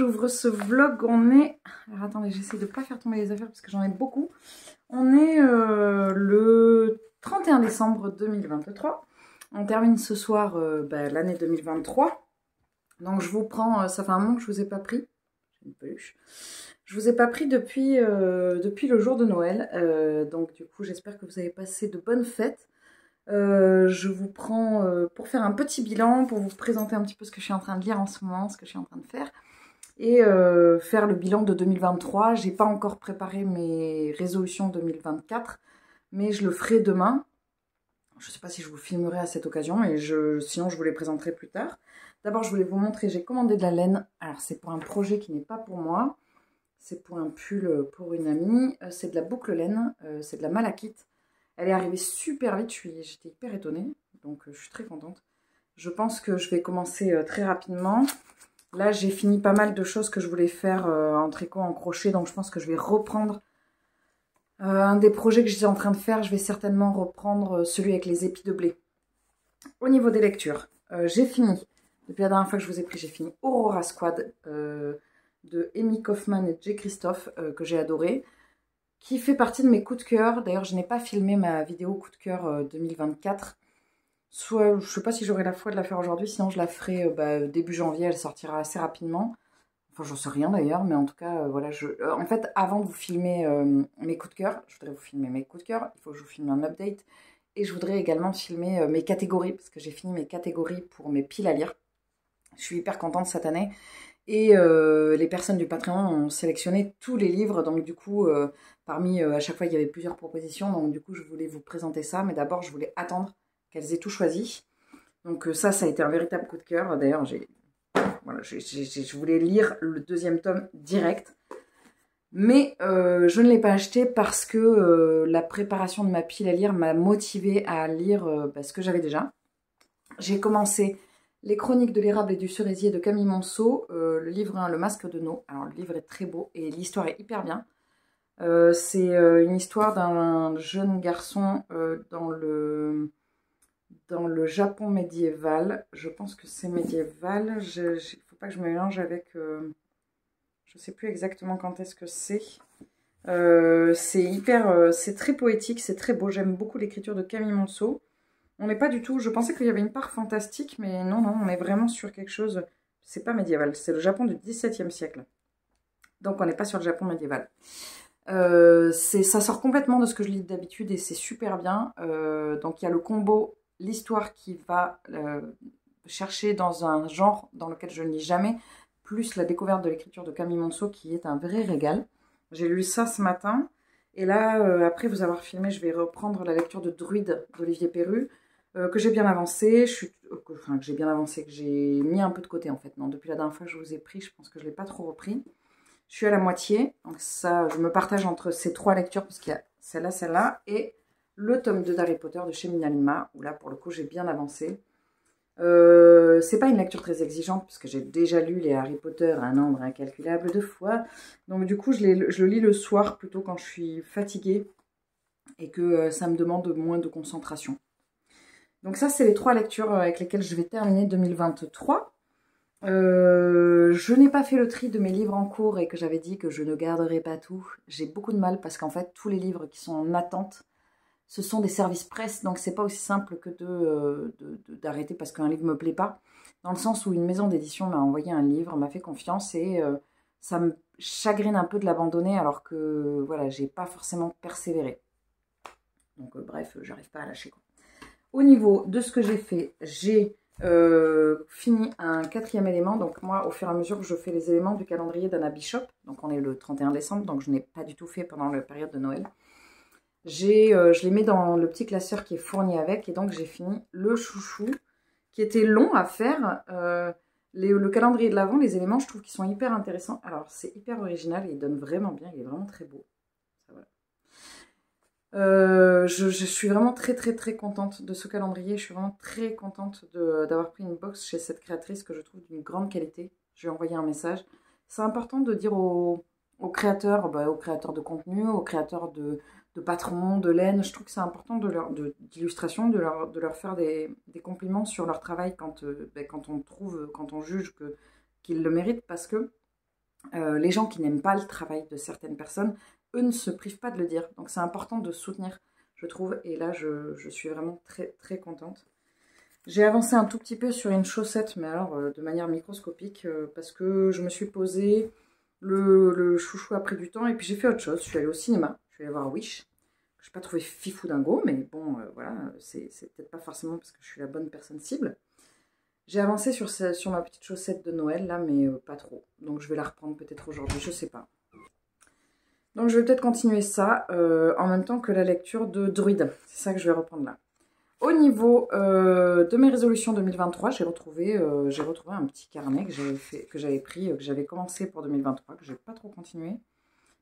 j'ouvre ce vlog, on est... Alors attendez, j'essaie de ne pas faire tomber les affaires parce que j'en ai beaucoup. On est le 31 décembre 2023. On termine ce soir l'année 2023. Donc je vous prends, ça fait un moment que je ne vous ai pas pris. J'ai une peluche. Je vous ai pas pris depuis le jour de Noël. Donc du coup, j'espère que vous avez passé de bonnes fêtes. Je vous prends pour faire un petit bilan, pour vous présenter un petit peu ce que je suis en train de lire en ce moment, ce que je suis en train de faire. Et faire le bilan de 2023. J'ai pas encore préparé mes résolutions 2024, mais je le ferai demain. Je ne sais pas si je vous filmerai à cette occasion, mais sinon je vous les présenterai plus tard. D'abord, je voulais vous montrer, j'ai commandé de la laine. Alors, c'est pour un projet qui n'est pas pour moi. C'est pour un pull pour une amie. C'est de la boucle laine, c'est de la malachite. Elle est arrivée super vite, j'étais hyper étonnée. Donc, je suis très contente. Je pense que je vais commencer très rapidement. Là, j'ai fini pas mal de choses que je voulais faire en tricot, en crochet. Donc, je pense que je vais reprendre un des projets que j'étais en train de faire. Je vais certainement reprendre celui avec les épis de blé. Au niveau des lectures, j'ai fini. Depuis la dernière fois que je vous ai pris, j'ai fini Aurora Squad de Amy Kaufman et Jay Christophe, que j'ai adoré. Qui fait partie de mes coups de cœur. D'ailleurs, je n'ai pas filmé ma vidéo coup de cœur 2024. Soit, je ne sais pas si j'aurai la foi de la faire aujourd'hui, sinon je la ferai début janvier, elle sortira assez rapidement. Enfin, j'en sais rien d'ailleurs, mais en tout cas, voilà. En fait, avant de vous filmer mes coups de cœur, je voudrais vous filmer mes coups de cœur, il faut que je vous filme un update. Et je voudrais également filmer mes catégories, parce que j'ai fini mes catégories pour mes piles à lire. Je suis hyper contente cette année. Et les personnes du Patreon ont sélectionné tous les livres, donc du coup, à chaque fois, il y avait plusieurs propositions, donc du coup, je voulais vous présenter ça, mais d'abord, je voulais attendre qu'elles aient tout choisi. Donc ça a été un véritable coup de cœur. D'ailleurs, je voulais lire le deuxième tome direct, mais je ne l'ai pas acheté parce que la préparation de ma pile à lire m'a motivée à lire ce que j'avais déjà. J'ai commencé Les Chroniques de l'érable et du cerisier de Camille Monceau, le livre 1, Le Masque de No. Alors le livre est très beau et l'histoire est hyper bien. C'est une histoire d'un jeune garçon dans le Japon médiéval. Je pense que c'est médiéval. Il ne faut pas que je me mélange avec... je ne sais plus exactement quand est-ce que c'est. C'est très poétique, c'est très beau. J'aime beaucoup l'écriture de Camille Monceau. On n'est pas du tout... Je pensais qu'il y avait une part fantastique, mais non, on est vraiment sur quelque chose... C'est pas médiéval, c'est le Japon du XVIIe siècle. Donc on n'est pas sur le Japon médiéval. Ça sort complètement de ce que je lis d'habitude et c'est super bien. Donc il y a le combo, l'histoire qui va chercher dans un genre dans lequel je ne lis jamais, plus la découverte de l'écriture de Camille Monceau qui est un vrai régal. J'ai lu ça ce matin. Et là, après vous avoir filmé, je vais reprendre la lecture de Druide d'Olivier Perru, que j'ai bien avancé. Que j'ai mis un peu de côté en fait. Non, depuis la dernière fois que je vous ai pris, je pense que je ne l'ai pas trop repris. Je suis à la moitié, donc ça, je me partage entre ces trois lectures, parce qu'il y a celle-là, et le tome 2 d'Harry Potter de chez Minalima, où là, pour le coup, j'ai bien avancé. C'est pas une lecture très exigeante, parce que j'ai déjà lu les Harry Potter un nombre incalculable de fois. Donc du coup, je le lis le soir, plutôt quand je suis fatiguée, et que ça me demande moins de concentration. Donc ça, c'est les trois lectures avec lesquelles je vais terminer 2023. Je n'ai pas fait le tri de mes livres en cours et que j'avais dit que je ne garderais pas tout. J'ai beaucoup de mal parce qu'en fait, tous les livres qui sont en attente, ce sont des services presse, donc c'est pas aussi simple que d'arrêter parce qu'un livre me plaît pas. Dans le sens où une maison d'édition m'a envoyé un livre, m'a fait confiance et ça me chagrine un peu de l'abandonner alors que voilà, j'ai pas forcément persévéré. Donc bref, j'arrive pas à lâcher quoi. Au niveau de ce que j'ai fait, j'ai fini un 4e élément. Donc moi, au fur et à mesure que je fais les éléments du calendrier d'Anna Bishop, donc on est le 31 décembre, donc je n'ai pas du tout fait pendant la période de Noël. Je les mets dans le petit classeur qui est fourni avec, et donc j'ai fini le chouchou, qui était long à faire. Le calendrier de l'Avent, les éléments, je trouve qu'ils sont hyper intéressants. Alors c'est hyper original, et il donne vraiment bien, il est vraiment très beau. Je suis vraiment très contente de ce calendrier. Je suis vraiment très contente d'avoir pris une box chez cette créatrice que je trouve d'une grande qualité. Je lui ai envoyé un message. C'est important de dire aux créateurs, aux créateurs de contenu, aux créateurs de patrons, de laine. Je trouve que c'est important d'illustration, de leur faire des compliments sur leur travail quand on trouve, quand on juge qu'ils le méritent, parce que Les gens qui n'aiment pas le travail de certaines personnes, eux ne se privent pas de le dire. Donc c'est important de soutenir, je trouve. Et là, je suis vraiment très très contente. J'ai avancé un tout petit peu sur une chaussette, mais alors de manière microscopique, parce que je me suis posé, le chouchou a pris du temps, et puis j'ai fait autre chose. Je suis allée au cinéma, je suis allée voir Wish. Je n'ai pas trouvé fifou dingo, mais bon, voilà, c'est peut-être pas forcément parce que je suis la bonne personne cible. J'ai avancé sur ma petite chaussette de Noël, là, mais pas trop. Donc je vais la reprendre peut-être aujourd'hui, je sais pas. Donc je vais peut-être continuer ça en même temps que la lecture de Druide. C'est ça que je vais reprendre là. Au niveau de mes résolutions 2023, j'ai retrouvé un petit carnet que j'avais pris, que j'avais commencé pour 2023, que je n'ai pas trop continué.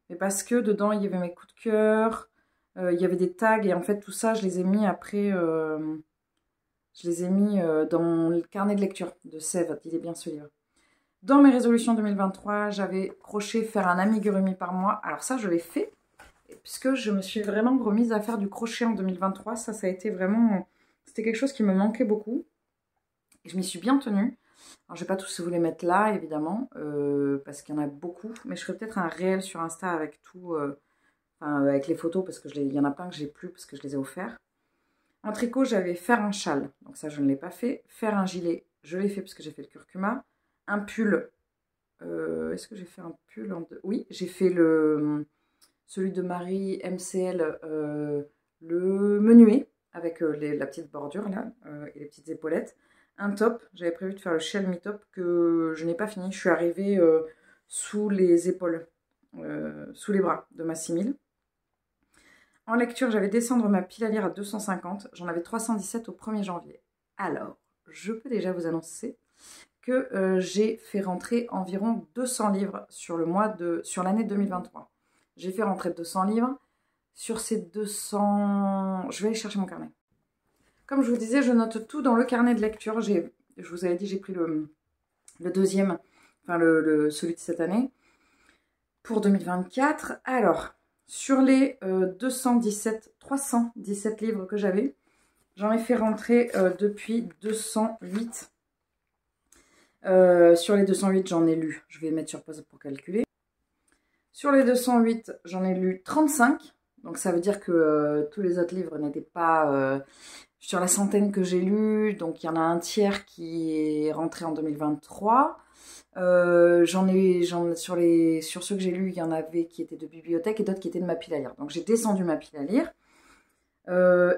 Mais parce que dedans, il y avait mes coups de cœur, il y avait des tags, et en fait, tout ça, je les ai mis après... je les ai mis dans le carnet de lecture de Sève, il est bien ce livre. Dans mes résolutions 2023, j'avais croché faire un amigurumi par mois. Alors ça, je l'ai fait, puisque je me suis vraiment remise à faire du crochet en 2023. Ça a été vraiment... C'était quelque chose qui me manquait beaucoup. Et je m'y suis bien tenue. Alors, je ne vais pas tous vous les mettre là, évidemment, parce qu'il y en a beaucoup. Mais je ferai peut-être un réel sur Insta avec tout, avec les photos, parce qu'il y en a plein que j'ai plus, parce que je les ai offerts. En tricot, j'avais faire un châle. Donc ça, je ne l'ai pas fait. Faire un gilet, je l'ai fait parce que j'ai fait le curcuma. Un pull. Est-ce que j'ai fait un pull en deux? Oui, j'ai fait celui de Marie MCL, le menuet, avec la petite bordure là, et les petites épaulettes. Un top, j'avais prévu de faire le shell mi-top que je n'ai pas fini. Je suis arrivée sous les épaules, sous les bras de ma 6000. En lecture, j'avais descendre ma pile à lire à 250. J'en avais 317 au 1er janvier. Alors, je peux déjà vous annoncer que j'ai fait rentrer environ 200 livres sur l'année 2023. J'ai fait rentrer 200 livres. Sur ces 200... Je vais aller chercher mon carnet. Comme je vous disais, je note tout dans le carnet de lecture. Je vous avais dit, j'ai pris le deuxième, enfin celui de cette année, pour 2024. Alors, sur les 317 livres que j'avais, j'en ai fait rentrer depuis 208. Sur les 208, j'en ai lu, je vais mettre sur pause pour calculer. Sur les 208, j'en ai lu 35. Donc ça veut dire que tous les autres livres n'étaient pas sur la centaine que j'ai lu. Donc il y en a un tiers qui est rentré en 2023. Sur ceux que j'ai lus, il y en avait qui étaient de bibliothèque et d'autres qui étaient de ma pile à lire. Donc j'ai descendu ma pile à lire.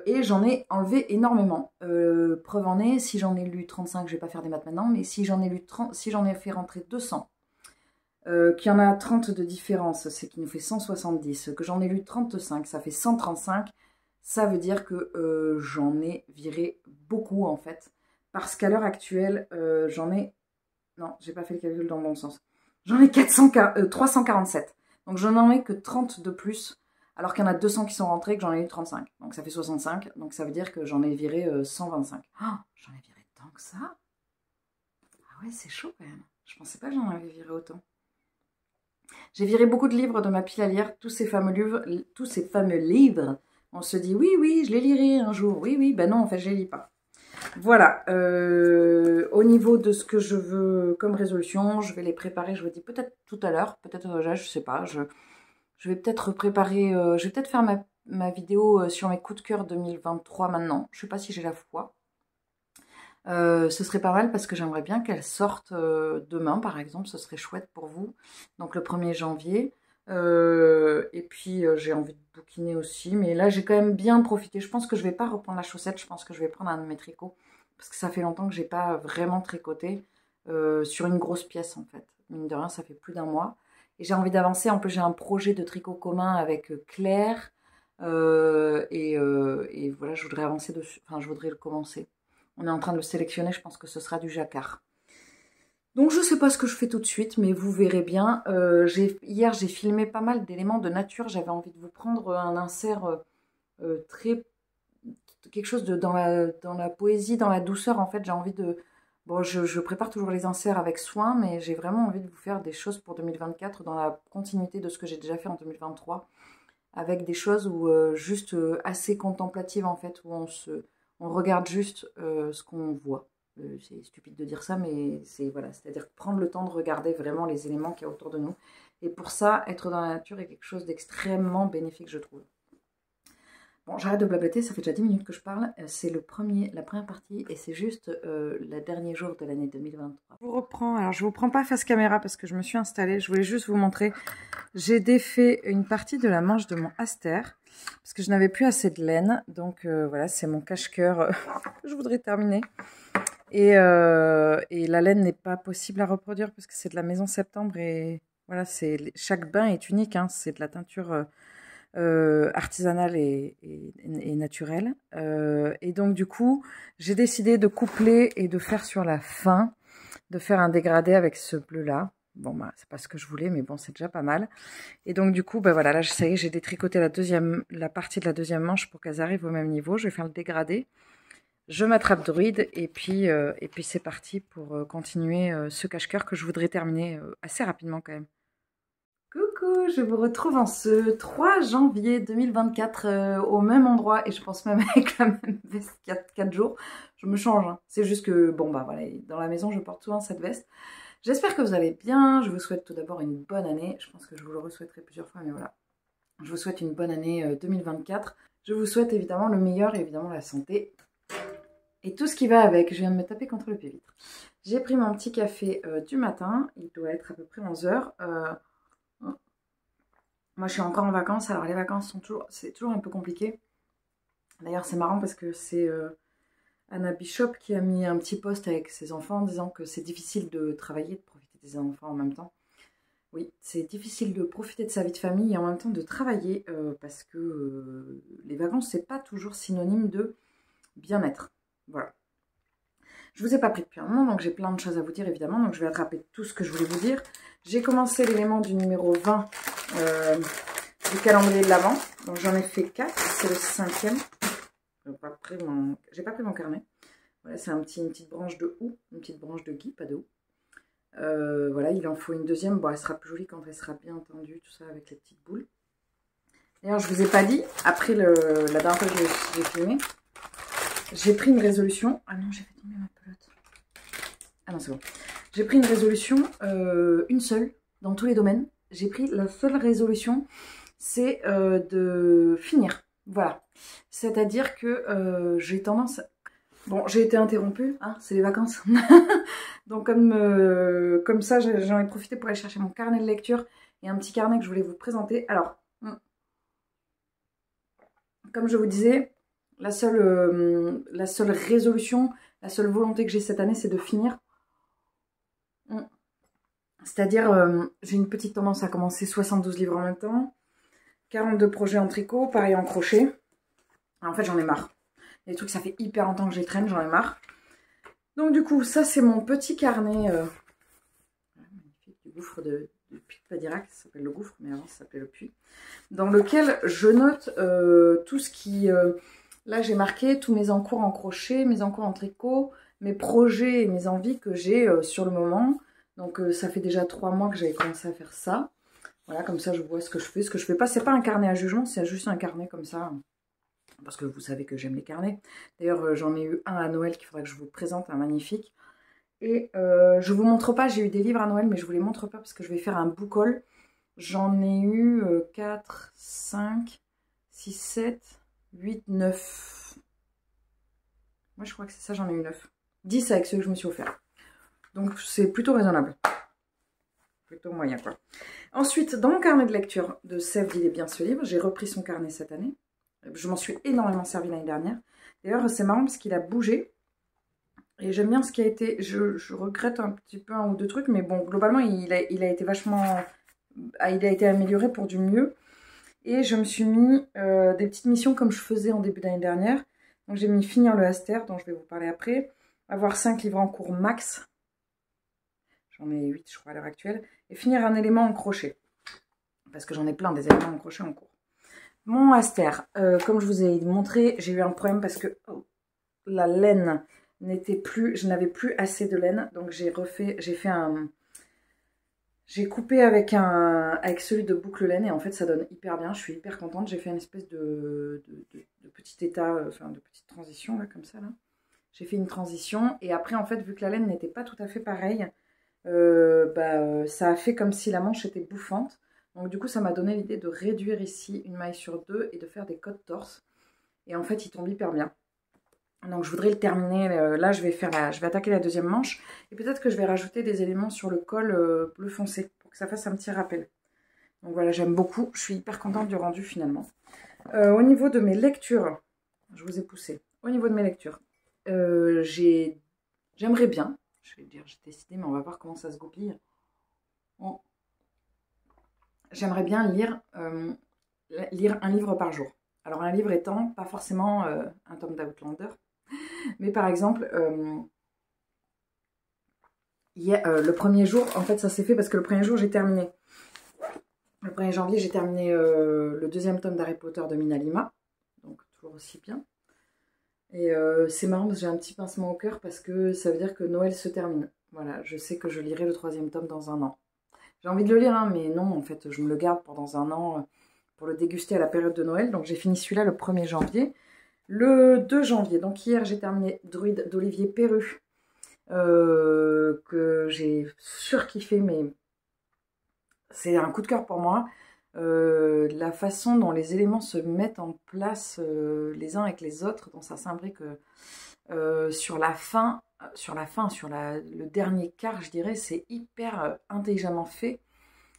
Et j'en ai enlevé énormément. Preuve en est, si j'en ai lu 35, je ne vais pas faire des maths maintenant, mais si j'en ai fait rentrer 200, qu'il y en a 30 de différence, c'est qui nous fait 170, que j'en ai lu 35, ça fait 135, ça veut dire que j'en ai viré beaucoup en fait. Parce qu'à l'heure actuelle, j'en ai... Non, j'ai pas fait le calcul dans le bon sens. J'en ai 347. Donc je n'en ai que 30 de plus. Alors qu'il y en a 200 qui sont rentrés et que j'en ai eu 35. Donc ça fait 65. Donc ça veut dire que j'en ai viré 125. Oh, j'en ai viré tant que ça. Ah ouais, c'est chaud quand même. Je pensais pas que j'en avais viré autant. J'ai viré beaucoup de livres de ma pile à lire. Tous ces fameux livres. On se dit, oui, oui, je les lirai un jour. Oui, oui, ben non, en fait, je les lis pas. Voilà. Au niveau de ce que je veux comme résolution, je vais les préparer, je vous dis peut-être tout à l'heure. Peut-être, je sais pas, je vais peut-être préparer, je vais peut-être faire ma vidéo sur mes coups de cœur 2023 maintenant. Je ne sais pas si j'ai la foi. Ce serait pas mal parce que j'aimerais bien qu'elle sorte demain, par exemple. Ce serait chouette pour vous. Donc le 1er janvier. Et puis j'ai envie de bouquiner aussi. Mais là, j'ai quand même bien profité. Je pense que je ne vais pas reprendre la chaussette. Je pense que je vais prendre un de mes tricots. Parce que ça fait longtemps que je n'ai pas vraiment tricoté sur une grosse pièce, en fait. Mine de rien, ça fait plus d'un mois. Et j'ai envie d'avancer. En plus, j'ai un projet de tricot commun avec Claire. Et voilà, je voudrais avancer dessus. Enfin, je voudrais le commencer. On est en train de le sélectionner. Je pense que ce sera du jacquard. Donc, je ne sais pas ce que je fais tout de suite, mais vous verrez bien. Hier, j'ai filmé pas mal d'éléments de nature. J'avais envie de vous prendre un insert quelque chose dans la poésie, dans la douceur. En fait, j'ai envie de... Bon, je prépare toujours les inserts avec soin, mais j'ai vraiment envie de vous faire des choses pour 2024 dans la continuité de ce que j'ai déjà fait en 2023, avec des choses où juste assez contemplatives en fait, où on regarde juste ce qu'on voit. C'est stupide de dire ça, mais c'est voilà, c'est-à-dire prendre le temps de regarder vraiment les éléments qu'il y a autour de nous. Et pour ça, être dans la nature est quelque chose d'extrêmement bénéfique, je trouve. Bon, j'arrête de blablater, ça fait déjà 10 minutes que je parle. C'est la première partie et c'est juste le dernier jour de l'année 2023. Je vous reprends, alors je vous prends pas face caméra parce que je me suis installée. Je voulais juste vous montrer. J'ai défait une partie de la manche de mon Aster parce que je n'avais plus assez de laine. Donc voilà, c'est mon cache-cœur que je voudrais terminer. Et la laine n'est pas possible à reproduire parce que c'est de la Maison Septembre et voilà, chaque bain est unique, hein, c'est de la teinture artisanale et naturelle. Et donc du coup, j'ai décidé de coupler et de faire sur la fin, de faire un dégradé avec ce bleu-là. Bon, bah, c'est pas ce que je voulais, mais bon, c'est déjà pas mal. Et donc du coup, bah voilà, là, ça y est, j'ai détricoté la partie de la deuxième manche pour qu'elles arrivent au même niveau. Je vais faire le dégradé. Je m'attrape Druide et puis c'est parti pour continuer ce cache-cœur que je voudrais terminer assez rapidement quand même. Coucou, je vous retrouve en ce 3 janvier 2024 au même endroit et je pense même avec la même veste 4 jours. Je me change, hein. C'est juste que, bon bah voilà, dans la maison je porte souvent cette veste. J'espère que vous allez bien, je vous souhaite tout d'abord une bonne année. Je pense que je vous le re-souhaiterai plusieurs fois, mais voilà. Je vous souhaite une bonne année 2024. Je vous souhaite évidemment le meilleur et évidemment la santé. Et tout ce qui va avec, je viens de me taper contre le pied-vitre. J'ai pris mon petit café du matin, il doit être à peu près 11 h. Moi je suis encore en vacances, alors les vacances c'est toujours un peu compliqué. D'ailleurs c'est marrant parce que c'est Anna Bishop qui a mis un petit post avec ses enfants en disant que c'est difficile de travailler, de profiter des enfants en même temps. Oui, c'est difficile de profiter de sa vie de famille et en même temps de travailler parce que les vacances c'est pas toujours synonyme de bien-être. Voilà. Je vous ai pas pris depuis un moment, donc j'ai plein de choses à vous dire évidemment, donc je vais attraper tout ce que je voulais vous dire. J'ai commencé l'élément du numéro 20 du calendrier de l'Avent, donc j'en ai fait 4, c'est le 5e. J'ai pas pris mon carnet. Voilà, c'est une petite branche de houx, une petite branche de gui, pas de houx. Voilà, il en faut une deuxième, bon elle sera plus jolie quand elle sera bien tendue, tout ça avec les petites boules. D'ailleurs je vous ai pas dit, après la dernière fois que j'ai filmé, j'ai pris une résolution. Ah non, j'ai fait tomber ma pelote. Ah non, c'est bon. J'ai pris une résolution, une seule, dans tous les domaines. J'ai pris la seule résolution, c'est de finir. Voilà. C'est-à-dire que j'ai tendance... Bon, j'ai été interrompue, hein, c'est les vacances. Donc comme ça, j'en ai profité pour aller chercher mon carnet de lecture et un petit carnet que je voulais vous présenter. Alors, comme je vous disais... La seule résolution, la seule volonté que j'ai cette année, c'est de finir. C'est-à-dire, j'ai une petite tendance à commencer 72 livres en même temps, 42 projets en tricot, pareil en crochet. En fait, j'en ai marre. Il y a des trucs, ça fait hyper longtemps que je les traîne, j'en ai marre. Donc du coup, ça c'est mon petit carnet magnifique du gouffre de Puy de Padirac, ça s'appelle le gouffre, mais avant ça s'appelait le puits, dans lequel je note tout ce qui... Là, j'ai marqué tous mes encours en crochet, mes encours en tricot, mes projets et mes envies que j'ai sur le moment. Donc, ça fait déjà 3 mois que j'avais commencé à faire ça. Voilà, comme ça, je vois ce que je fais pas. C'est pas un carnet à jugement, c'est juste un carnet comme ça. Parce que vous savez que j'aime les carnets. D'ailleurs, j'en ai eu un à Noël qu'il faudrait que je vous présente, un magnifique. Et je vous montre pas, j'ai eu des livres à Noël, mais je vous les montre pas parce que je vais faire un book haul. J'en ai eu 4, 5, 6, 7... 8, 9. Moi, je crois que c'est ça, j'en ai eu 9. 10 avec ceux que je me suis offert. Donc, c'est plutôt raisonnable. Plutôt moyen, quoi. Ensuite, dans mon carnet de lecture de Sève d'Il est bien ce livre, j'ai repris son carnet cette année. Je m'en suis énormément servi l'année dernière. D'ailleurs, c'est marrant parce qu'il a bougé. Et j'aime bien ce qui a été... Je regrette un petit peu un ou deux trucs, mais bon, globalement, il a été vachement... Il a été amélioré pour du mieux. Et je me suis mis des petites missions comme je faisais en début d'année dernière. Donc j'ai mis finir le Aster, dont je vais vous parler après. Avoir 5 livres en cours max. J'en ai 8 je crois à l'heure actuelle. Et finir un élément en crochet. Parce que j'en ai plein des éléments en crochet en cours. Mon Aster, comme je vous ai montré, j'ai eu un problème parce que la laine n'était plus... Je n'avais plus assez de laine. Donc j'ai fait un... J'ai coupé avec celui de boucle laine et en fait ça donne hyper bien, je suis hyper contente. J'ai fait une espèce de petit état, enfin de petite transition là comme ça là. j'ai fait une transition. Et après, en fait, vu que la laine n'était pas tout à fait pareille, ça a fait comme si la manche était bouffante. Donc du coup, ça m'a donné l'idée de réduire ici une maille sur 2 et de faire des codes torse. Et en fait, il tombe hyper bien. Donc je voudrais le terminer. Là, je vais attaquer la deuxième manche. Et peut-être que je vais rajouter des éléments sur le col bleu foncé pour que ça fasse un petit rappel. Donc voilà, j'aime beaucoup. Je suis hyper contente du rendu finalement. Au niveau de mes lectures, je vous ai poussé. Au niveau de mes lectures, j'aimerais bien, je vais dire j'ai décidé, mais on va voir comment ça se goupille. Bon. J'aimerais bien lire un livre par jour. Alors un livre étant pas forcément un tome d'Outlander, mais par exemple, le premier jour, en fait ça s'est fait parce que le premier jour j'ai terminé. Le 1er janvier, j'ai terminé le deuxième tome d'Harry Potter de Mina Lima. Donc, toujours aussi bien. Et c'est marrant parce que j'ai un petit pincement au cœur parce que ça veut dire que Noël se termine. Voilà, je sais que je lirai le 3e tome dans un an. J'ai envie de le lire, hein, mais non, en fait, je me le garde pendant un an pour le déguster à la période de Noël. Donc, j'ai fini celui-là le 1er janvier. Le 2 janvier, donc hier, j'ai terminé Druide d'Olivier Perru, que j'ai surkiffé, mais... c'est un coup de cœur pour moi. La façon dont les éléments se mettent en place les uns avec les autres, dont ça s'imbrique sur le dernier quart, je dirais, c'est hyper intelligemment fait.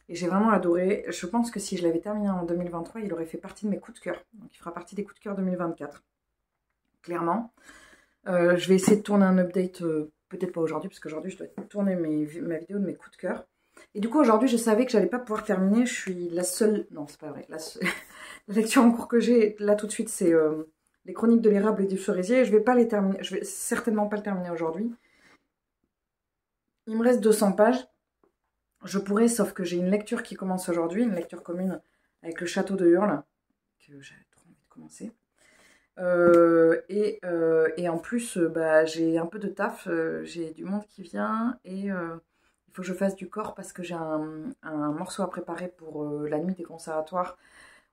Et j'ai vraiment adoré. Je pense que si je l'avais terminé en 2023, il aurait fait partie de mes coups de cœur. Donc il fera partie des coups de cœur 2024. Clairement. Je vais essayer de tourner un update, peut-être pas aujourd'hui, parce qu'aujourd'hui je dois tourner ma vidéo de mes coups de cœur. Et du coup, aujourd'hui, je savais que j'allais pas pouvoir terminer. Je suis la seule... Non, c'est pas vrai. La lecture en cours que j'ai, là, tout de suite, c'est les chroniques de l'érable et du cerisier. Je vais pas les terminer. Je vais certainement pas le terminer aujourd'hui. Il me reste 200 pages. Je pourrais, sauf que j'ai une lecture qui commence aujourd'hui, une lecture commune avec le château de Hurle, que j'avais trop envie de commencer. Et en plus, j'ai un peu de taf. J'ai du monde qui vient et... il faut que je fasse du corps parce que j'ai un morceau à préparer pour la nuit des conservatoires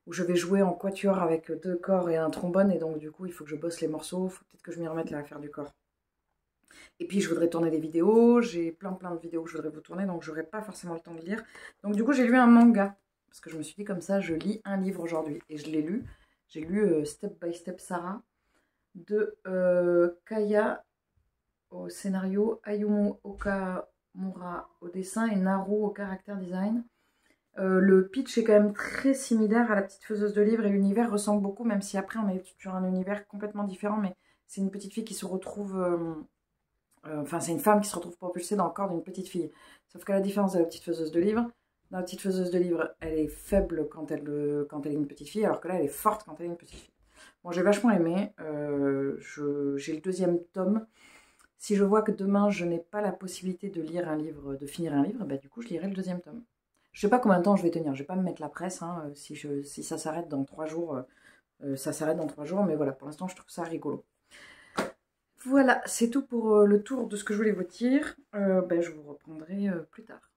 où je vais jouer en quatuor avec 2 corps et un trombone. Et donc, du coup, il faut que je bosse les morceaux. Il faut peut-être que je m'y remette là à faire du corps. Et puis, je voudrais tourner des vidéos. J'ai plein de vidéos que je voudrais vous tourner. Donc, je n'aurai pas forcément le temps de lire. Donc, du coup, j'ai lu un manga. Parce que je me suis dit comme ça, je lis un livre aujourd'hui. Et je l'ai lu. J'ai lu Step by Step Sarah de Kaya au scénario, Ayumu Okamura au dessin et Naru au caractère design. Le pitch est quand même très similaire à La Petite Faiseuse de Livres et l'univers ressemble beaucoup, même si après on est sur un univers complètement différent, mais c'est une petite fille qui se retrouve... enfin, c'est une femme qui se retrouve propulsée dans le corps d'une petite fille. Sauf qu'à la différence de La Petite Faiseuse de Livres, dans La Petite Faiseuse de Livres, elle est faible quand elle est une petite fille, alors que là, elle est forte quand elle est une petite fille. Bon, j'ai vachement aimé. J'ai le 2e tome. Si je vois que demain, je n'ai pas la possibilité de lire un livre, de finir un livre, du coup, je lirai le 2e tome. Je sais pas combien de temps je vais tenir. Je vais pas me mettre la presse. Hein, si ça s'arrête dans 3 jours, ça s'arrête dans 3 jours. Mais voilà, pour l'instant, je trouve ça rigolo. Voilà, c'est tout pour le tour de ce que je voulais vous dire. Je vous reprendrai plus tard.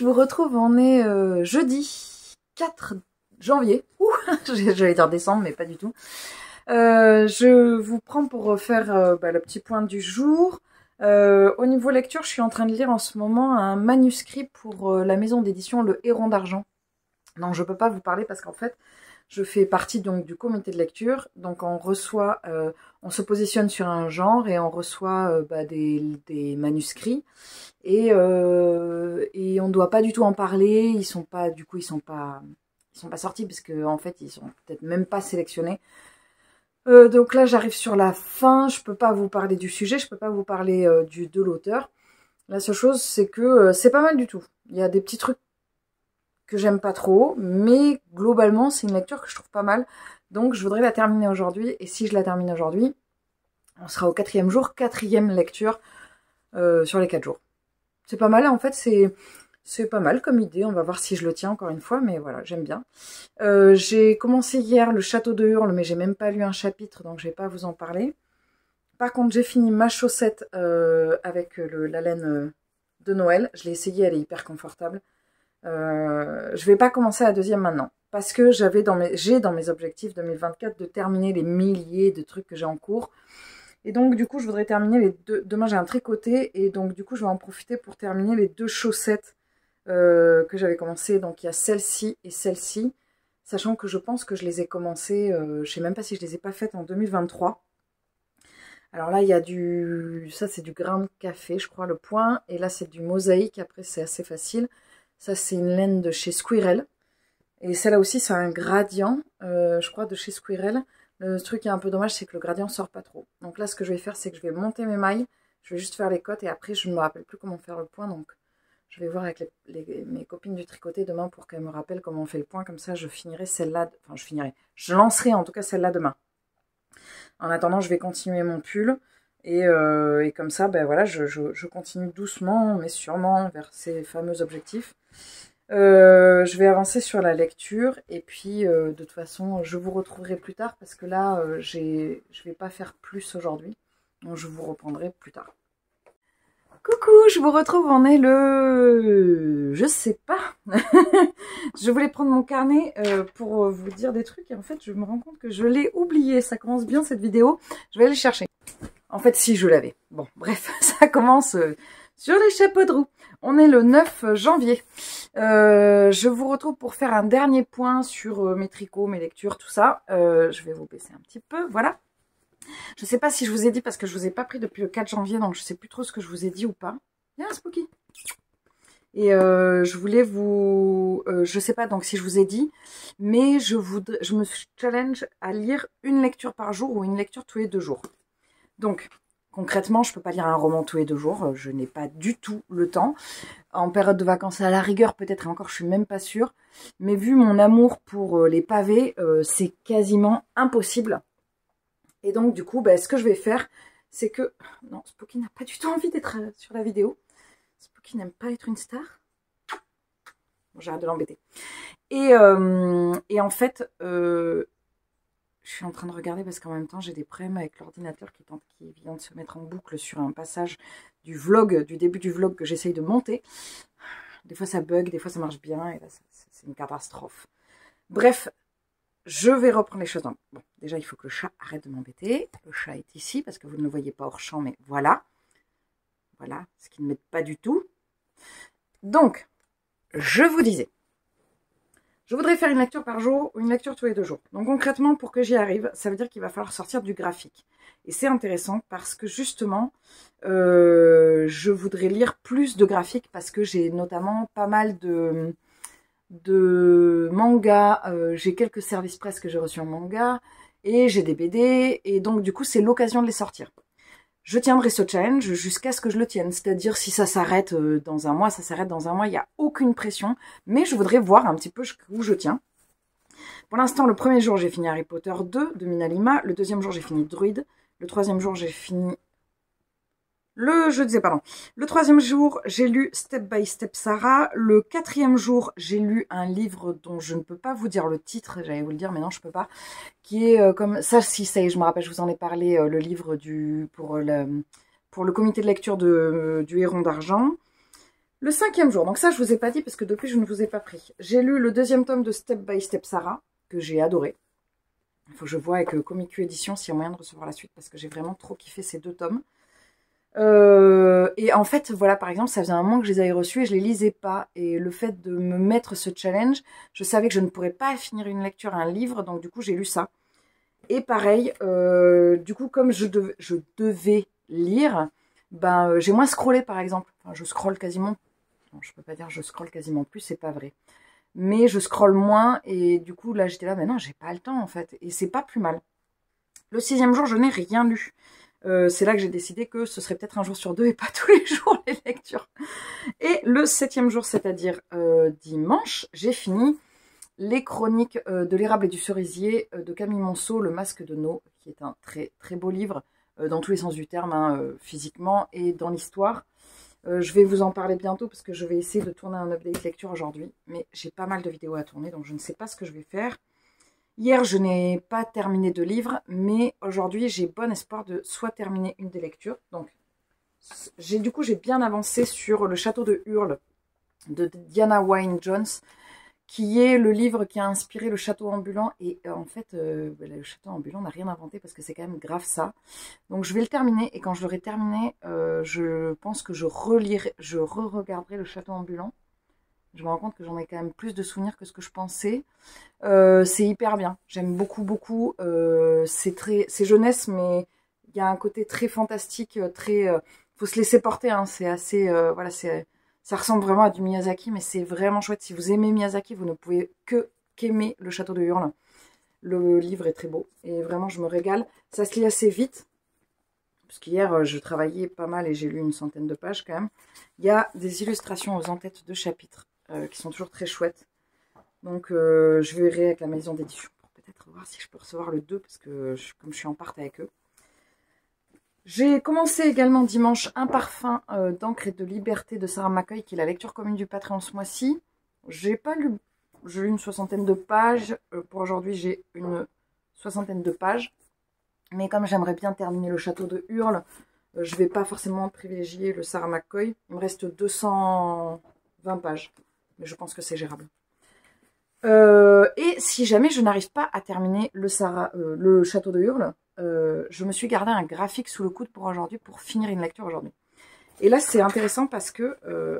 je vous retrouve, on est jeudi 4 janvier. Ouh, j'allais dire décembre, mais pas du tout. Je vous prends pour faire le petit point du jour. Au niveau lecture, je suis en train de lire en ce moment un manuscrit pour la maison d'édition Le Héron d'Argent. Non, je peux pas vous parler parce qu'en fait, je fais partie donc du comité de lecture. Donc on reçoit, on se positionne sur un genre et on reçoit des manuscrits. Et on ne doit pas du tout en parler. Ils sont pas sortis parce que en fait ils sont peut-être même pas sélectionnés. Donc là j'arrive sur la fin. Je peux pas vous parler du sujet, je peux pas vous parler de l'auteur. La seule chose c'est que c'est pas mal du tout. Il y a des petits trucs que j'aime pas trop, mais globalement c'est une lecture que je trouve pas mal. Donc je voudrais la terminer aujourd'hui. Et si je la termine aujourd'hui, on sera au 4e jour, 4e lecture sur les 4 jours. C'est pas mal, en fait, c'est pas mal comme idée. On va voir si je le tiens encore une fois, mais voilà, j'aime bien. J'ai commencé hier le Château de Hurle, mais j'ai même pas lu un chapitre, donc je vais pas vous en parler. Par contre, j'ai fini ma chaussette avec la laine de Noël. Je l'ai essayée, elle est hyper confortable. Je vais pas commencer la deuxième maintenant, parce que j'ai dans mes objectifs 2024 de terminer les milliers de trucs que j'ai en cours. Et donc, du coup, je voudrais terminer les deux. Demain, j'ai un tricoté. Et donc, du coup, je vais en profiter pour terminer les 2 chaussettes que j'avais commencé. Donc, il y a celle-ci et celle-ci. Sachant que je pense que je les ai commencées. Je ne sais même pas si je les ai pas faites en 2023. Alors là, il y a du... Ça, c'est du grain de café, je crois, le point. Et là, c'est du mosaïque. Après, c'est assez facile. Ça, c'est une laine de chez Squirrel. Et celle-là aussi, c'est un gradient, je crois, de chez Squirrel. Le truc qui est un peu dommage, c'est que le gradient sort pas trop. Donc là, ce que je vais faire, c'est que je vais monter mes mailles. Je vais juste faire les côtes et après, je ne me rappelle plus comment faire le point. Donc, je vais voir avec mes copines du tricoté demain pour qu'elles me rappellent comment on fait le point. Comme ça, je finirai celle-là. Enfin, je finirai. Je lancerai en tout cas celle-là demain. En attendant, je vais continuer mon pull. Et comme ça, ben voilà, je continue doucement, mais sûrement vers ces fameux objectifs. Je vais avancer sur la lecture et puis de toute façon je vous retrouverai plus tard parce que là je vais pas faire plus aujourd'hui, donc je vous reprendrai plus tard. Coucou, je vous retrouve, on est je sais pas. Je voulais prendre mon carnet pour vous dire des trucs et en fait je me rends compte que je l'ai oublié. Ça commence bien cette vidéo, je vais aller chercher. En fait si, je l'avais. Bon bref, ça commence sur les chapeaux de roue. On est le 9 janvier. Je vous retrouve pour faire un dernier point sur mes tricots, mes lectures, tout ça. Je vais vous baisser un petit peu, voilà. Je ne sais pas si je vous ai dit, parce que je ne vous ai pas pris depuis le 4 janvier, donc je ne sais plus trop ce que je vous ai dit ou pas. Il y a un Spooky. Et je voulais vous... je ne sais pas donc si je vous ai dit, mais je me challenge à lire une lecture par jour ou une lecture tous les 2 jours. Donc... Concrètement, je ne peux pas lire un roman tous les 2 jours, je n'ai pas du tout le temps. En période de vacances, à la rigueur, peut-être, et encore, je suis même pas sûre. Mais vu mon amour pour les pavés, c'est quasiment impossible. Et donc, du coup, ce que je vais faire, c'est que... Non, Spooky n'a pas du tout envie d'être sur la vidéo. Spooky n'aime pas être une star. Bon, j'arrête de l'embêter. Et en fait... je suis en train de regarder parce qu'en même temps, j'ai des problèmes avec l'ordinateur qui vient de se mettre en boucle sur un passage du vlog, du début du vlog que j'essaye de monter. Des fois, ça bug, des fois, ça marche bien. Et là, c'est une catastrophe. Bref, je vais reprendre les choses. Bon, déjà, il faut que le chat arrête de m'embêter. Le chat est ici parce que vous ne le voyez pas hors champ, mais voilà. Voilà, ce qui ne m'aide pas du tout. Donc, je vous disais. Je voudrais faire une lecture par jour ou une lecture tous les 2 jours. Donc concrètement, pour que j'y arrive, ça veut dire qu'il va falloir sortir du graphique. Et c'est intéressant parce que justement, je voudrais lire plus de graphiques parce que j'ai notamment pas mal de mangas. J'ai quelques services presse que j'ai reçus en manga et j'ai des BD. Et donc du coup, c'est l'occasion de les sortir. Je tiendrai ce challenge jusqu'à ce que je le tienne. C'est-à-dire, si ça s'arrête dans un mois, ça s'arrête dans un mois. Il n'y a aucune pression. Mais je voudrais voir un petit peu où je tiens. Pour l'instant, le premier jour, j'ai fini Harry Potter 2 de Minalima. Le deuxième jour, j'ai fini Druid. Le troisième jour, j'ai fini... Le troisième jour, j'ai lu Step by Step Sarah. Le 4e jour, j'ai lu un livre dont je ne peux pas vous dire le titre. J'allais vous le dire, mais non, je peux pas. Qui est comme... Ça, si, ça y est, je me rappelle, je vous en ai parlé. Le livre pour le comité de lecture du Héron d'Argent. Le 5e jour, donc ça je vous ai pas dit parce que depuis je ne vous ai pas pris. J'ai lu le 2e tome de Step by Step Sarah, que j'ai adoré. Il faut que je vois avec Comic Édition s'il y a moyen de recevoir la suite parce que j'ai vraiment trop kiffé ces 2 tomes. Et en fait, voilà, par exemple, ça faisait un moment que je les avais reçus et je les lisais pas. Et le fait de me mettre ce challenge, je savais que je ne pourrais pas finir une lecture, un livre, donc du coup j'ai lu ça. Et pareil, du coup, comme je devais lire, ben j'ai moins scrollé par exemple. Enfin, je scrolle quasiment, non, je peux pas dire je scrolle quasiment plus, c'est pas vrai. Mais je scrolle moins et du coup là j'étais là, mais non, j'ai pas le temps en fait. Et c'est pas plus mal. Le 6e jour, je n'ai rien lu. C'est là que j'ai décidé que ce serait peut-être un jour sur 2 et pas tous les jours les lectures. Et le 7e jour, c'est-à-dire dimanche, j'ai fini les chroniques de l'érable et du cerisier de Camille Monceau, Le Masque de No, qui est un très très beau livre dans tous les sens du terme, hein, physiquement et dans l'histoire. Je vais vous en parler bientôt parce que je vais essayer de tourner un update lecture aujourd'hui, mais j'ai pas mal de vidéos à tourner, donc je ne sais pas ce que je vais faire. Hier, je n'ai pas terminé de livre, mais aujourd'hui, j'ai bon espoir de soit terminer une des lectures. Donc, du coup, j'ai bien avancé sur Le Château de Hurle de Diana Wynne Jones, qui est le livre qui a inspiré Le Château ambulant. Et en fait, le Château ambulant n'a rien inventé parce que c'est quand même grave ça. Donc, je vais le terminer. Et quand je l'aurai terminé, je pense que je re-regarderai Le Château ambulant. Je me rends compte que j'en ai quand même plus de souvenirs que ce que je pensais. C'est hyper bien. J'aime beaucoup, beaucoup. C'est jeunesse, mais il y a un côté très fantastique, très... faut se laisser porter, hein. C'est assez... voilà, ça ressemble vraiment à du Miyazaki, mais c'est vraiment chouette. Si vous aimez Miyazaki, vous ne pouvez qu'aimer Le Château de Hurle. Le livre est très beau. Et vraiment, je me régale. Ça se lit assez vite. Parce qu'hier, je travaillais pas mal et j'ai lu une centaine de pages quand même. Il y a des illustrations aux en-têtes de chapitres qui sont toujours très chouettes. Donc, je verrai avec la maison d'édition pour peut-être voir si je peux recevoir le 2 parce que comme je suis en part avec eux. J'ai commencé également dimanche Un parfum d'encre et de liberté de Sarah McCoy, qui est la lecture commune du Patreon ce mois-ci. J'ai pas lu, j'ai lu une soixantaine de pages. Pour aujourd'hui, j'ai une soixantaine de pages. Mais comme j'aimerais bien terminer Le Château de Hurle, je vais pas forcément privilégier le Sarah McCoy. Il me reste 220 pages, mais je pense que c'est gérable. Et si jamais je n'arrive pas à terminer le Château de Hurle, je me suis gardé un graphique sous le coude pour aujourd'hui, pour finir une lecture aujourd'hui. Et là, c'est intéressant parce que,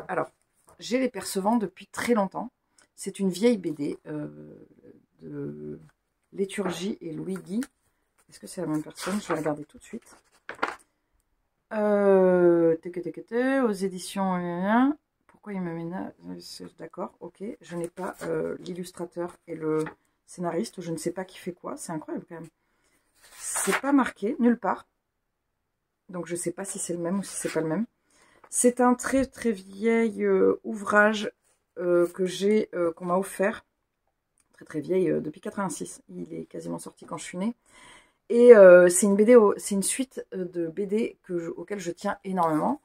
alors, j'ai Les Percevants depuis très longtemps. C'est une vieille BD de Léturgie et Louis Guy. Est-ce que c'est la même personne? Je vais regarder tout de suite. Aux éditions... Pourquoi il me ménage? D'accord, ok. Je n'ai pas l'illustrateur et le scénariste. Je ne sais pas qui fait quoi. C'est incroyable quand même. C'est pas marqué nulle part. Donc je ne sais pas si c'est le même ou si c'est pas le même. C'est un très très vieil ouvrage qu'on m'a offert. Très très vieil, depuis 86. Il est quasiment sorti quand je suis née. Et c'est une BD, c'est une suite de BD auxquelles je tiens énormément.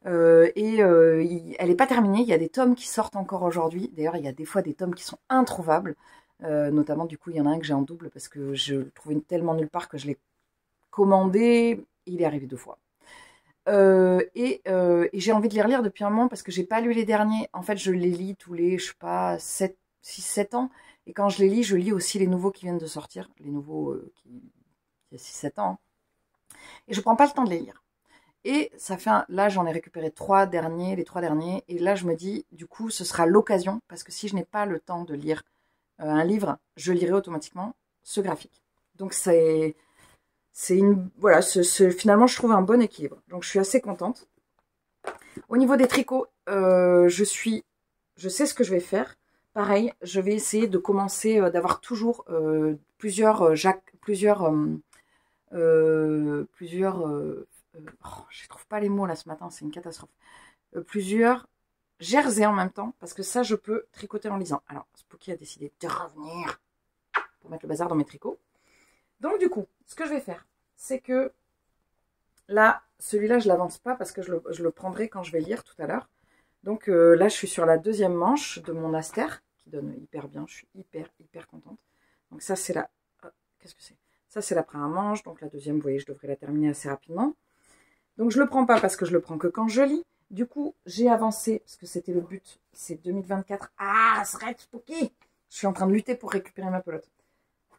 Elle n'est pas terminée. Il y a des tomes qui sortent encore aujourd'hui. D'ailleurs, il y a des fois des tomes qui sont introuvables. Notamment, du coup, il y en a un que j'ai en double parce que je le trouvais tellement nulle part que je l'ai commandé. Il est arrivé 2 fois. Et j'ai envie de les relire depuis un moment parce que j'ai pas lu les derniers. En fait, je les lis tous les, je sais pas, 6-7 ans. Et quand je les lis, je lis aussi les nouveaux qui viennent de sortir. Les nouveaux qui y a 6-7 ans. Et je prends pas le temps de les lire. Et ça fait là, j'en ai récupéré les 3 derniers. Et là, je me dis, du coup, ce sera l'occasion. Parce que si je n'ai pas le temps de lire un livre, je lirai automatiquement ce graphique. Donc, voilà, finalement, je trouve un bon équilibre. Donc, je suis assez contente. Au niveau des tricots, je sais ce que je vais faire. Pareil, je vais essayer de commencer, d'avoir toujours plusieurs je trouve pas les mots là ce matin, c'est une catastrophe. Plusieurs jerseys en même temps, parce que ça, je peux tricoter en lisant. Alors, Spooky a décidé de revenir pour mettre le bazar dans mes tricots. Donc, du coup, ce que je vais faire, c'est que là, celui-là, je l'avance pas parce que je le prendrai quand je vais lire tout à l'heure. Donc, là, je suis sur la 2e manche de mon Aster, qui donne hyper bien. Je suis hyper contente. Donc, ça, c'est la... Qu'est-ce que c'est? Ça, c'est la première manche. Donc, la 2e, vous voyez, je devrais la terminer assez rapidement. Donc, je ne le prends pas parce que je le prends que quand je lis. Du coup, j'ai avancé, parce que c'était le but, c'est 2024. Ah, arrête, Spooky! Je suis en train de lutter pour récupérer ma pelote.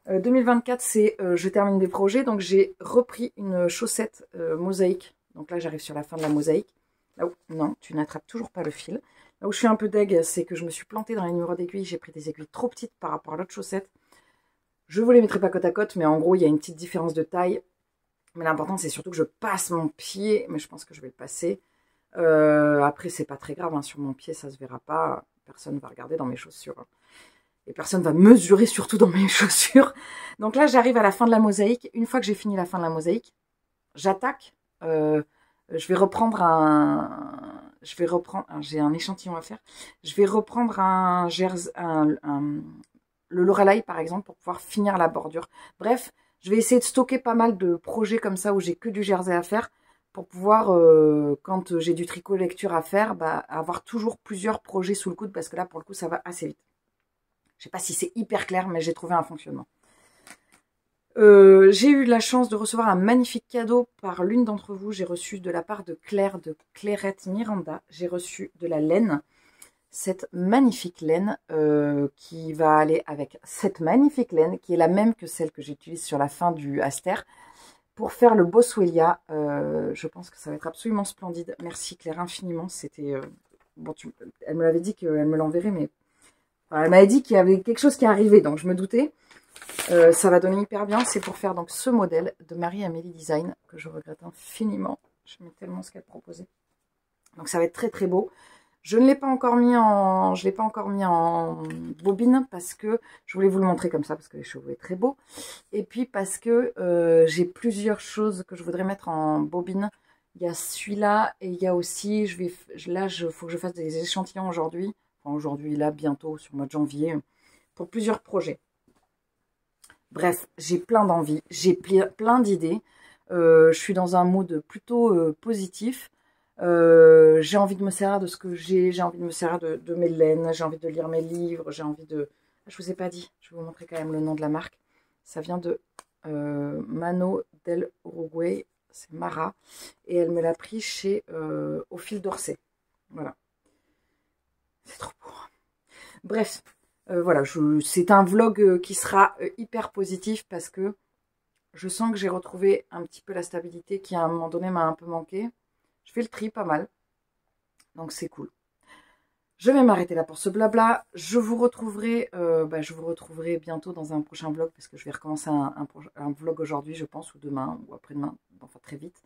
2024, c'est je termine des projets, donc j'ai repris une chaussette mosaïque. Donc là, j'arrive sur la fin de la mosaïque. Là où, non, tu n'attrapes toujours pas le fil. Là où je suis un peu deg, c'est que je me suis plantée dans les numéros d'aiguilles. J'ai pris des aiguilles trop petites par rapport à l'autre chaussette. Je vous les mettrai pas côte à côte, mais en gros, il y a une petite différence de taille. Mais l'important, c'est surtout que je passe mon pied, mais je pense que je vais le passer. Après, c'est pas très grave, hein, sur mon pied, ça se verra pas. Personne ne va regarder dans mes chaussures. Et personne va mesurer, surtout dans mes chaussures. Donc là, j'arrive à la fin de la mosaïque. Une fois que j'ai fini la fin de la mosaïque, j'attaque. Je vais reprendre j'ai un échantillon à faire. Je vais reprendre le Lorelai, par exemple, pour pouvoir finir la bordure. Bref, je vais essayer de stocker pas mal de projets comme ça où j'ai que du jersey à faire pour pouvoir, quand j'ai du tricot lecture à faire, avoir toujours plusieurs projets sous le coude parce que là, pour le coup, ça va assez vite. Je sais pas si c'est hyper clair, mais j'ai trouvé un fonctionnement. J'ai eu la chance de recevoir un magnifique cadeau par l'une d'entre vous. J'ai reçu de la part de Claire, de Clairette Miranda. J'ai reçu de la laine. Cette magnifique laine qui va aller avec cette magnifique laine qui est la même que celle que j'utilise sur la fin du Aster pour faire le Boswellia. Je pense que ça va être absolument splendide. Merci Claire infiniment. C'était bon, elle me l'avait dit qu'elle me l'enverrait, mais enfin, elle m'avait dit qu'il y avait quelque chose qui arrivait, donc je me doutais. Ça va donner hyper bien. C'est pour faire donc ce modèle de Marie-Amélie Design que je regrette infiniment. J'aimais tellement ce qu'elle proposait. Donc ça va être très très beau. Je ne l'ai pas encore mis en bobine parce que je voulais vous le montrer comme ça parce que les cheveux est très beau. Et puis parce que j'ai plusieurs choses que je voudrais mettre en bobine. Il y a celui-là et il y a aussi, faut que je fasse des échantillons aujourd'hui. Enfin aujourd'hui, là, bientôt, sur le mois de janvier, pour plusieurs projets. Bref, j'ai plein d'envies, j'ai plein d'idées. Je suis dans un mood plutôt positif. J'ai envie de me servir de ce que j'ai envie de me servir de mes laines, j'ai envie de lire mes livres, j'ai envie de... Je vous ai pas dit, je vais vous montrer quand même le nom de la marque. Ça vient de Mano del Uruguay, c'est Mara, et elle me l'a pris chez Au Fil d'Orsay. Voilà. C'est trop beau. Bref, voilà, c'est un vlog qui sera hyper positif parce que je sens que j'ai retrouvé un petit peu la stabilité qui à un moment donné m'a un peu manqué. Je fais le tri pas mal. Donc c'est cool. Je vais m'arrêter là pour ce blabla. Je vous retrouverai bientôt dans un prochain vlog parce que je vais recommencer un vlog aujourd'hui, je pense, ou demain, ou après-demain, enfin très vite.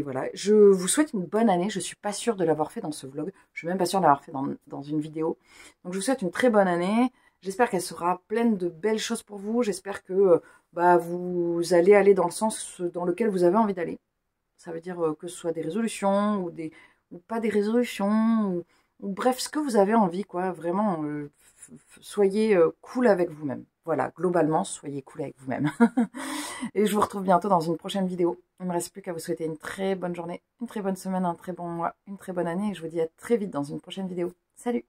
Voilà, je vous souhaite une bonne année. Je suis pas sûre de l'avoir fait dans ce vlog. Je suis même pas sûre de l'avoir fait dans une vidéo. Donc je vous souhaite une très bonne année. J'espère qu'elle sera pleine de belles choses pour vous. J'espère que vous allez aller dans le sens dans lequel vous avez envie d'aller. Ça veut dire que ce soit des résolutions ou pas des résolutions, ou bref, ce que vous avez envie, quoi. Vraiment, soyez cool avec vous-même. Voilà, globalement, soyez cool avec vous-même. Et je vous retrouve bientôt dans une prochaine vidéo. Il ne me reste plus qu'à vous souhaiter une très bonne journée, une très bonne semaine, un très bon mois, une très bonne année. Et je vous dis à très vite dans une prochaine vidéo. Salut!